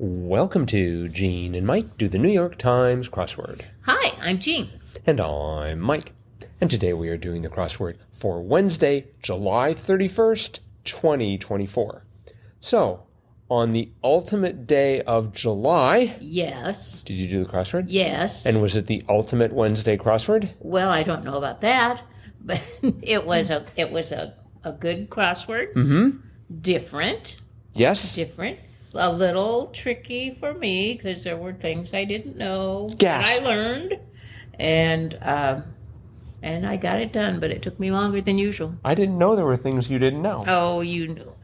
Welcome to Gene and Mike do the New York Times crossword. Hi, I'm Jean. And I'm Mike. And today we are doing the crossword for Wednesday, July 31st, 2024. So, on the ultimate day of July... Yes. Did you do the crossword? Yes. And was it the ultimate Wednesday crossword? Well, I don't know about that, but it was a good crossword. Mm-hmm. Different. Yes. Different. A little tricky for me because there were things I didn't know Gasp. that I learned, and I got it done, but it took me longer than usual. I didn't know there were things you didn't know. Oh, you know,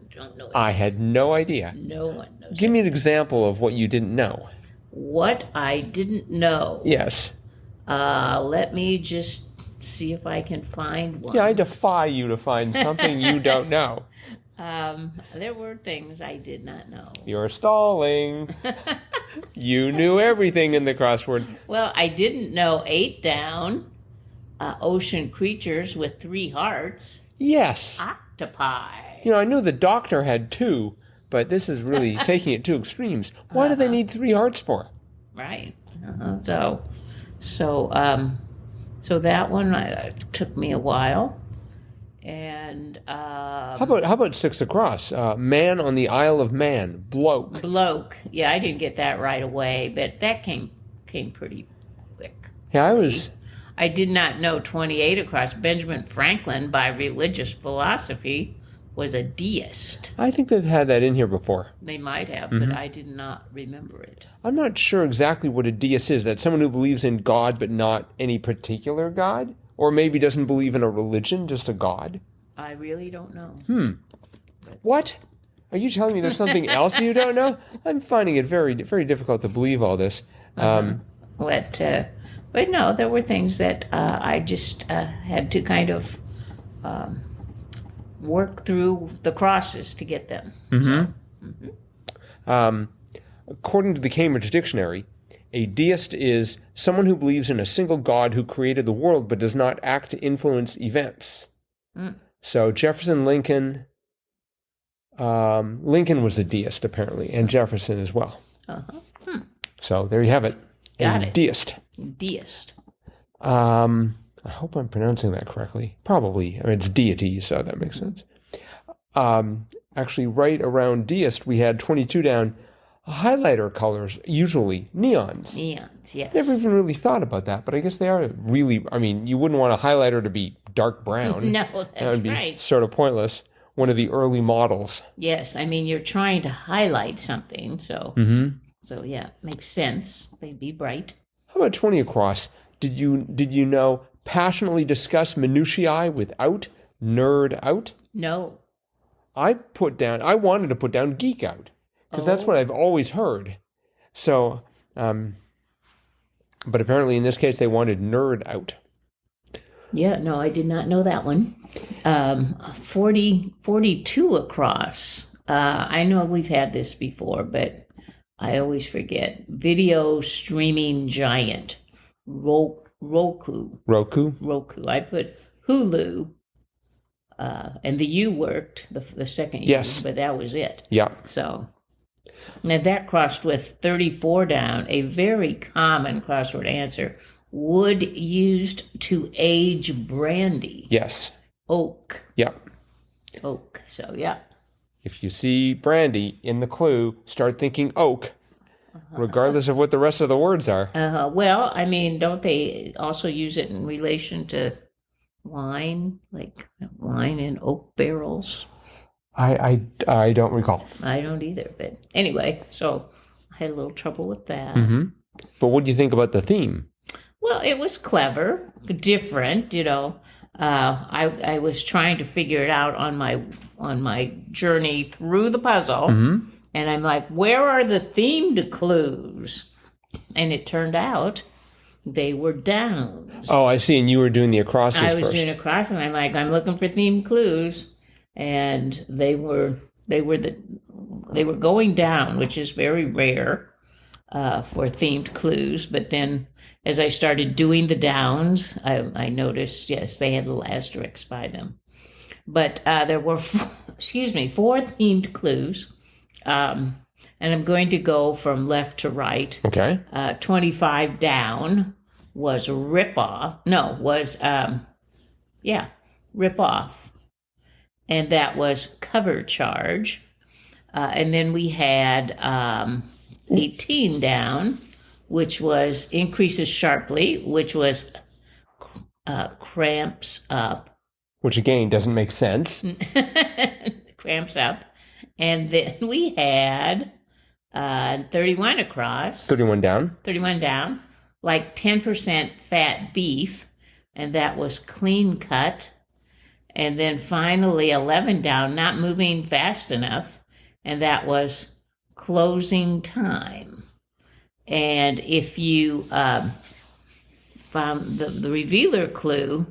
don't know. I had no idea. No one knows. Give me an example of what you didn't know. What I didn't know. Yes. Let me just see if I can find one. Yeah, I defy you to find something you don't know. There were things I did not know. You're stalling. You knew everything in the crossword. Well, I didn't know 8 down, ocean creatures with 3 hearts. Yes. Octopi. You know, I knew the doctor had 2, but this is really taking it to extremes. Why do they need 3 hearts for? Right. So that one took me a while. And how about 6 across? Man on the Isle of Man, bloke. Bloke. Yeah, I didn't get that right away, but that came pretty quick. Yeah, I did not know 28 across. Benjamin Franklin, by religious philosophy, was a deist. I think they've had that in here before. They might have, but I did not remember it. I'm not sure exactly what a deist is. That's someone who believes in God, but not any particular God? Or maybe doesn't believe in a religion, just a God? I really don't know. What? Are you telling me there's something else you don't know? I'm finding it very, very difficult to believe all this. But no, there were things that I just had to kind of work through the crosses to get them. According to the Cambridge Dictionary, a deist is someone who believes in a single God who created the world but does not act to influence events. So Jefferson, Lincoln was a deist apparently, and Jefferson as well. So there you have it. Got it. Deist. Deist. I hope I'm pronouncing that correctly. Probably. I mean, it's deity, so that makes sense. Actually, right around deist, we had 22 down. Highlighter colors, usually neons. Neons, yes. Never even really thought about that, but I guess they are really, I mean, you wouldn't want a highlighter to be dark brown. No, that's that would be right. sort of pointless. One of the early models. Yes, I mean, you're trying to highlight something, so so yeah, makes sense. They'd be bright. How about 20 across? Did you know passionately discuss minutiae without nerd out? No. I wanted to put down geek out. Because that's what I've always heard. So, but apparently in this case they wanted nerd out. Yeah, no, I did not know that one. 42 across. I know we've had this before, but I always forget. Video streaming giant. Roku. I put Hulu. And the U worked, the second yes. U, but that was it. Yeah. So... Now that crossed with 34 down, a very common crossword answer. Wood used to age brandy. Yes. Oak. Yeah. Oak. So, yeah. If you see brandy in the clue, start thinking oak, regardless of what the rest of the words are. Well, I mean, don't they also use it in relation to wine? Like wine in oak barrels? I don't recall. I don't either, but anyway, so I had a little trouble with that. But what do you think about the theme? Well, it was clever, different, you know. I was trying to figure it out on my journey through the puzzle, and I'm like, where are the themed clues? And it turned out they were downs. Oh, I see, and you were doing the acrosses first. I was doing across, and I'm like, I'm looking for themed clues. And they were going down, which is very rare for themed clues. But then, as I started doing the downs, I noticed yes, they had little asterisks by them. But there were 4 themed clues, and and I'm going to go from left to right. Okay. 25 down was rip off. No, was rip off, and that was cover charge. And then we had 18 down, which was increases sharply, which was cramps up. Which again doesn't make sense. Cramps up. And then we had 31 across. 31 down. 31 down, like 10% fat beef, and that was clean cut. And then finally 11 down, not moving fast enough, and that was closing time. And if you found the revealer clue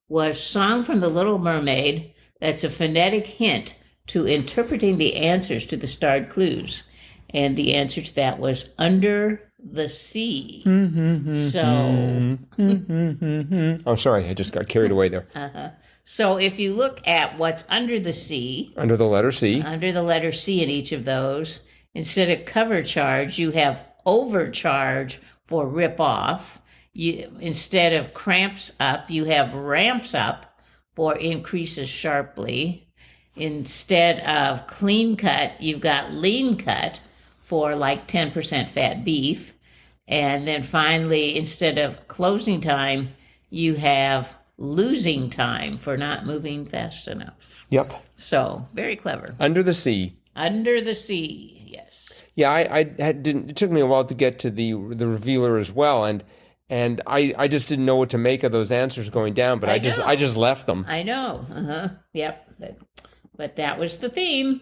was Song from the Little Mermaid, that's a phonetic hint to interpreting the answers to the starred clues. And the answer to that was under the sea. So, oh, sorry, I just got carried away there. So if you look at what's under the sea, Under the letter C. under the letter C in each of those, instead of cover charge, you have overcharge for rip off. Instead of cramps up, you have ramps up for increases sharply. Instead of clean cut, you've got lean cut for like 10% fat beef. And then finally, instead of closing time, you have losing time for not moving fast enough. Yep. So, very clever. Under the sea. Under the sea, yes. Yeah, I didn't. It took me a while to get to the revealer as well, and I just didn't know what to make of those answers going down, but I just left them. I know. Yep. But that was the theme.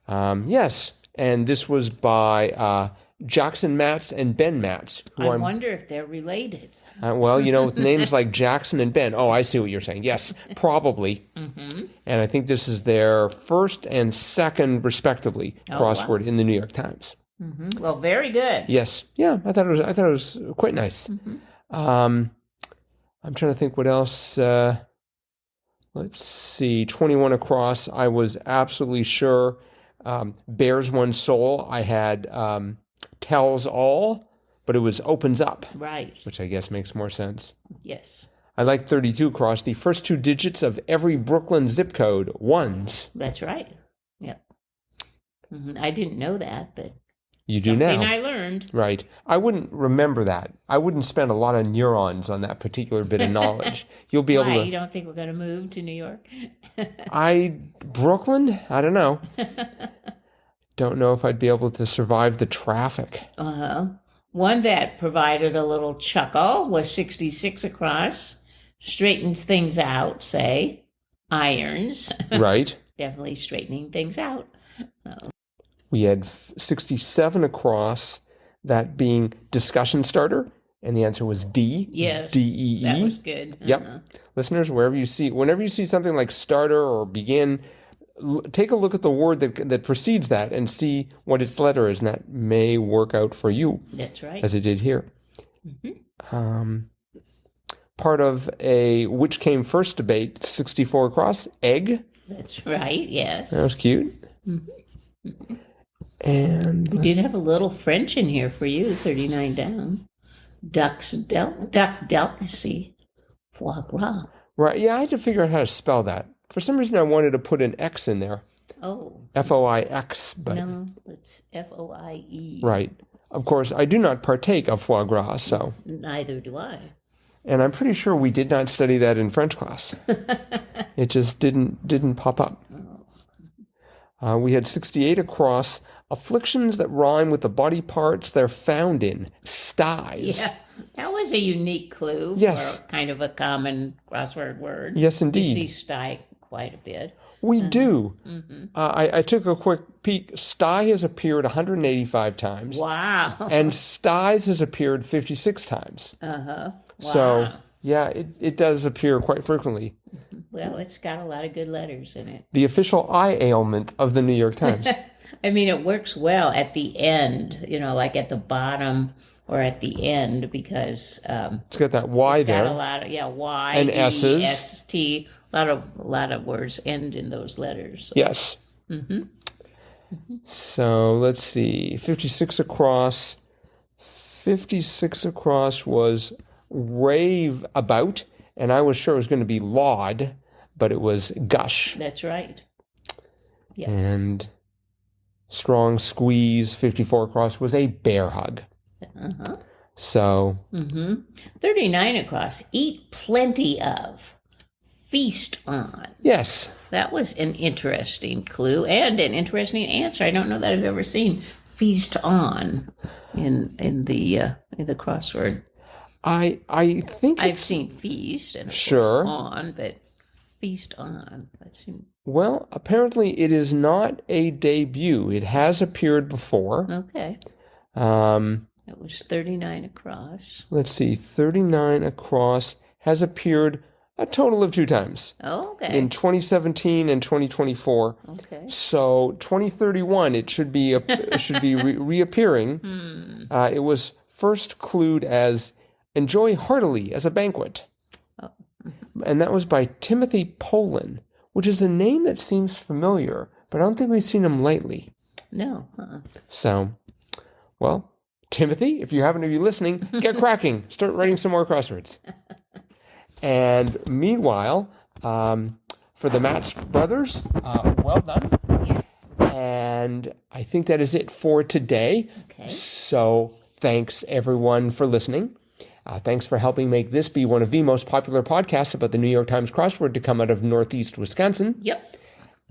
Yes, and this was by Jackson Matz and Ben Matz. I wonder if they're related. Well, with names like Jackson and Ben. Oh, I see what you're saying. Yes, probably. Mm-hmm. And I think this is their first and second, respectively, crossword in the New York Times. Mm-hmm. Well, very good. Yes. Yeah, I thought it was quite nice. Mm-hmm. I'm trying to think what else. Let's see. 21 across. I was absolutely sure. Bears one soul. I had tells all. But it was opens up. Right. Which I guess makes more sense. Yes. I like 32 across. The first two digits of every Brooklyn zip code, ones. That's right. Yep. Mm-hmm. I didn't know that, but you do now. Something I learned. Right. I wouldn't remember that. I wouldn't spend a lot of neurons on that particular bit of knowledge. You'll be able to... You don't think we're going to move to New York? Brooklyn? I don't know. Don't know if I'd be able to survive the traffic. Uh-huh. One that provided a little chuckle was 66 across. Straightens things out, say. Irons. Right. Definitely straightening things out. We had 67 across, that being discussion starter, and the answer was D. Yes. D-E-E. That was good. Yep. Listeners, whenever you see something like starter or begin, take a look at the word that precedes that and see what its letter is, and that may work out for you. That's right. As it did here. Mm-hmm. Part of a which came first debate, 64 across, egg. That's right, yes. That was cute. Mm-hmm. And we did have a little French in here for you, 39 down. Duck delicacy, foie gras. Right, yeah, I had to figure out how to spell that. For some reason, I wanted to put an X in there. Oh. F-O-I-X. But no, it's F-O-I-E. Right. Of course, I do not partake of foie gras, so. Neither do I. And I'm pretty sure we did not study that in French class. It just didn't pop up. We had 68 across. Afflictions that rhyme with the body parts they're found in. Styes. Yeah, that was a unique clue for kind of a common crossword word. Yes, indeed. You see sty quite a bit. We do. Mm-hmm. I took a quick peek. Sty has appeared 185 times. Wow. And styes has appeared 56 times. Uh-huh. Wow. So, yeah, it does appear quite frequently. Well, it's got a lot of good letters in it. The official eye ailment of the New York Times. I mean, it works well at the end, like at the bottom or at the end, because it's got that Y there. Got a lot of Y and S's, S-T. A lot of words end in those letters. So. Yes. Mm-hmm. So let's see. 56 across. 56 across was rave about, and I was sure it was going to be laud, but it was gush. That's right. Yeah. And strong squeeze, 54 across, was a bear hug. Uh-huh. So. 39 across, eat plenty of, feast on. Yes. That was an interesting clue and an interesting answer. I don't know that I've ever seen feast on in the crossword. I think I've seen feast and of sure course on, but feast on. That seems well. Apparently, it is not a debut. It has appeared before. okay. It was 39 across. Let's see, 39 across has appeared a total of 2 times. Oh, okay. In 2017 and 2024. Okay. So 2031, it should be reappearing. It was first clued as "enjoy heartily as a banquet," and that was by Timothy Polin, which is a name that seems familiar, but I don't think we've seen him lately. No. So, well, Timothy, if you happen to be listening, get cracking. Start writing some more crosswords. And meanwhile, for the Matz brothers, well done. Yes. And I think that is it for today. Okay. So thanks, everyone, for listening. Thanks for helping make this be one of the most popular podcasts about the New York Times crossword to come out of Northeast Wisconsin. Yep.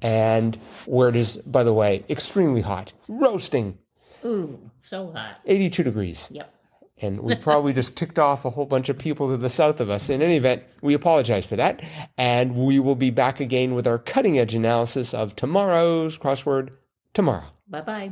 And where it is, by the way, extremely hot. Roasting. Ooh, so hot. 82 degrees. Yep. And we probably just ticked off a whole bunch of people to the south of us. In any event, we apologize for that. And we will be back again with our cutting-edge analysis of tomorrow's crossword tomorrow. Bye-bye.